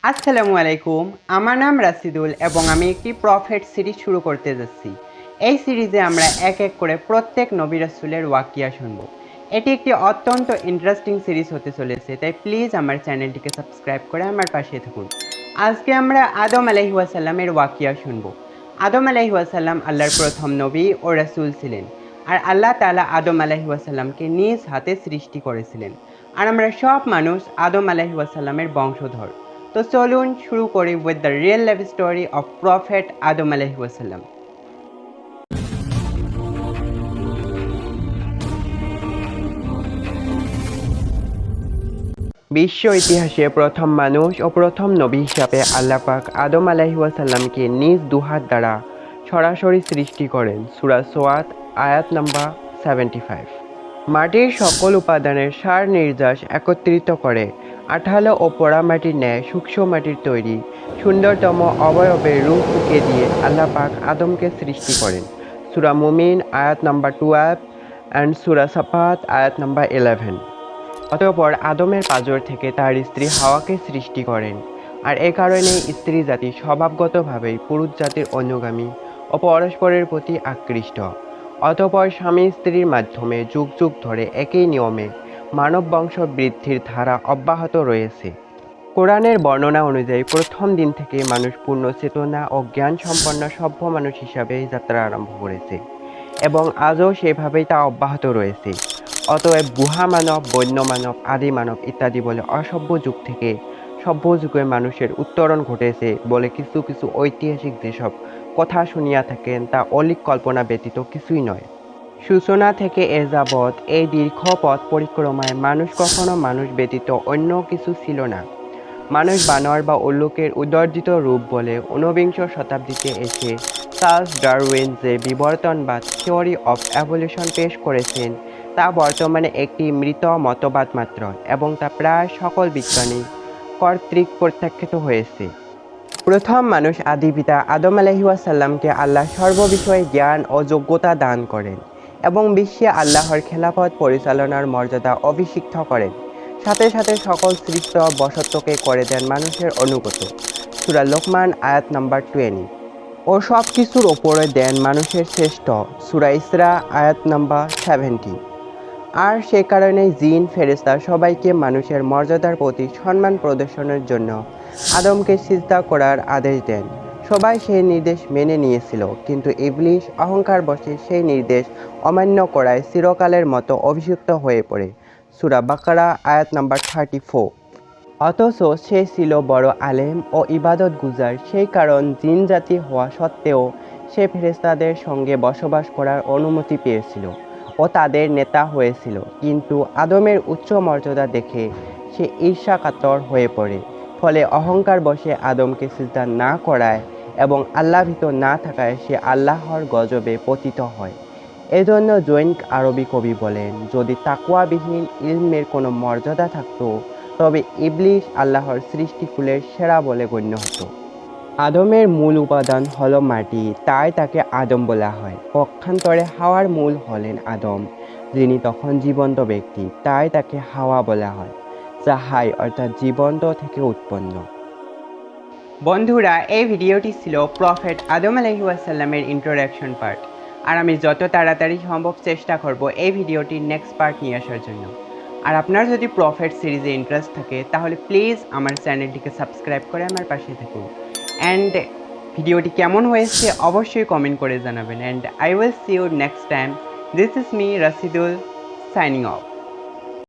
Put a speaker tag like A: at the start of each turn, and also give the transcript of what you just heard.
A: আসসালামু আলাইকুম। আমার নাম রাশিদুল এবং আমি একটি প্রফেট সিরিজ শুরু করতে যাচ্ছি। এই সিরিজে আমরা এক এক করে প্রত্যেক নবী রাসূলের ওয়াকিয়া শুনব। এটি একটি অত্যন্ত ইন্টারেস্টিং সিরিজ হতে চলেছে, তাই প্লিজ আমার চ্যানেলটিকে সাবস্ক্রাইব করে আমার পাশে থাকুন। আজকে আমরা আদম আলাইহিস সালামের ওয়াকিয়া শুনব। আদম আলাইহিস সালাম আল্লাহর প্রথম নবী ও রাসূল ছিলেন, আর আল্লাহ তাআলা আদম আলাইহিস সালামকে নিজ হাতে সৃষ্টি করেছিলেন। আর আমরা সব মানুষ আদম আলাইহিস সালামের বংশধর। তো চলুন শুরু করি with the real life story of prophet Adam আলাইহিসসালাম। বিশ্ব ইতিহাসে প্রথম মানুষ ও প্রথম নবী হিসাবে আল্লাহ পাক আদম আলাইহিসসালামকে নিজ দুহাত দ্বারা সরাসরি সৃষ্টি করেন। সূরা সোয়াত আয়াত নাম্বার 75। মাটির সকল উপাদানের সার নির্যাস একত্রিত করে আঠালো ও পোড়ামাটির ন্যায় সূক্ষ্ম মাটির তৈরি সুন্দরতম অবয়বের রূপ ফুঁকে দিয়ে আল্লাহ পাক আদমকে সৃষ্টি করেন। সূরা মুমিন আয়াত নাম্বার 12 অ্যান্ড সূরা সাফাত আয়াত নাম্বার 11। অতঃপর আদমের পাঁজর থেকে তার স্ত্রী হাওয়াকে সৃষ্টি করেন। আর এ কারণেই স্ত্রী জাতি স্বভাবগতভাবেই পুরুষ জাতির অনুগামী ও পরস্পরের প্রতি আকৃষ্ট। অতঃপর স্বামী স্ত্রীর মাধ্যমে যুগ যুগ ধরে একই নিয়মে মানব বংশ বৃদ্ধির ধারা অব্যাহত রয়েছে। কোরআনের বর্ণনা অনুযায়ী প্রথম দিন থেকে মানুষ পূর্ণ চেতনা ও জ্ঞান সম্পন্ন সভ্য মানুষ হিসাবে যাত্রা আরম্ভ করেছে এবং আজও সেভাবেই তা অব্যাহত রয়েছে। অতএব গুহা মানব, বন্য মানব, আদি মানব ইত্যাদি বলে অসভ্য যুগ থেকে সভ্য যুগে মানুষের উত্তরণ ঘটেছে বলে কিছু কিছু ঐতিহাসিক যেসব কথা শুনিয়া থাকেন তা অলীক কল্পনা ব্যতীত কিছুই নয়। সূচনা থেকে এ যাবৎ এই দীর্ঘ পথ পরিক্রমায় মানুষ কখনো মানুষ ব্যতীত অন্য কিছু ছিল না। মানুষ বানর বা উল্লুকের উদর্জিত রূপ বলে ঊনবিংশ শতাব্দীতে এসে চার্লস ডারউইন যে বিবর্তনবাদ থিওরি অফ এভলিউশন পেশ করেছেন তা বর্তমানে একটি মৃত মতবাদ মাত্র এবং তা প্রায় সকল বিজ্ঞানী কর্তৃক প্রত্যাখ্যাত হয়েছে। প্রথম মানুষ আদি পিতা আদম আলাইহিসসালামকে আল্লাহ সর্ববিষয়ে জ্ঞান ও যোগ্যতা দান করেন এবং বিশ্বে আল্লাহর খেলাফত পরিচালনার মর্যাদা অভিষিক্ত করেন। সাথে সাথে সকল সৃষ্ট বসত্বকে করে দেন মানুষের অনুগত। সূরা লোকমান আয়াত নাম্বার 20। ও সব কিছুর ওপরে দেন মানুষের শ্রেষ্ঠ। সূরা ইসরা আয়াত নাম্বার 70। আর সে কারণে জিন ফেরেশতা সবাইকে মানুষের মর্যাদার প্রতি সম্মান প্রদর্শনের জন্য আদমকে সিজদা করার আদেশ দেন। সবাই সেই নির্দেশ মেনে নিয়েছিল, কিন্তু ইবলিস অহংকার বশে সেই নির্দেশ অমান্য করায় চিরকালের মতো অভিযুক্ত হয়ে পড়ে। সূরা বাকারা আয়াত নাম্বার 34। অথচ সে ছিল বড় আলেম ও ইবাদত গুজার, সেই কারণ জিন জাতি হওয়া সত্ত্বেও সে ফেরেশতাদের সঙ্গে বসবাস করার অনুমতি পেয়েছিল ও তাদের নেতা হয়েছিল। কিন্তু আদমের উচ্চ মর্যাদা দেখে সে ঈর্ষাকাতর হয়ে পড়ে। ফলে অহংকার বশে আদমকে সিজদা না করায় এবং আল্লাহভীত না থাকায় সে আল্লাহর গজবে পতিত হয়। এজন্য জৈন আরবি কবি বলেন, যদি তাকওয়াবিহীন ইলমের কোনো মর্যাদা থাকতো তবে ইবলিস আল্লাহর সৃষ্টি ফুলের সেরা বলে গণ্য হতো। আদমের মূল উপাদান হলো মাটি, তাই তাকে আদম বলা হয়। পক্ষান্তরে হাওয়ার মূল হলেন আদম, যিনি তখন জীবন্ত ব্যক্তি, তাই তাকে হাওয়া বলা হয়, যা হাই অর্থাৎ জীবন্ত থেকে উৎপন্ন। বন্ধুরা, এই ভিডিওটি ছিল প্রফেট আদম আলাইহিসসালামের ইন্ট্রোডাকশন পার্ট, আর আমি যত তাড়াতাড়ি সম্ভব চেষ্টা করব এই ভিডিওটির নেক্সট পার্ট নিয়ে আসার জন্য। আর আপনার যদি প্রফেট সিরিজে ইন্টারেস্ট থাকে তাহলে প্লিজ আমার চ্যানেলটিকে সাবস্ক্রাইব করে আমার পাশে থাকুন। অ্যান্ড ভিডিওটি কেমন হয়েছে অবশ্যই কমেন্ট করে জানাবেন। And I will see you next time. This is me Rashidul, signing of.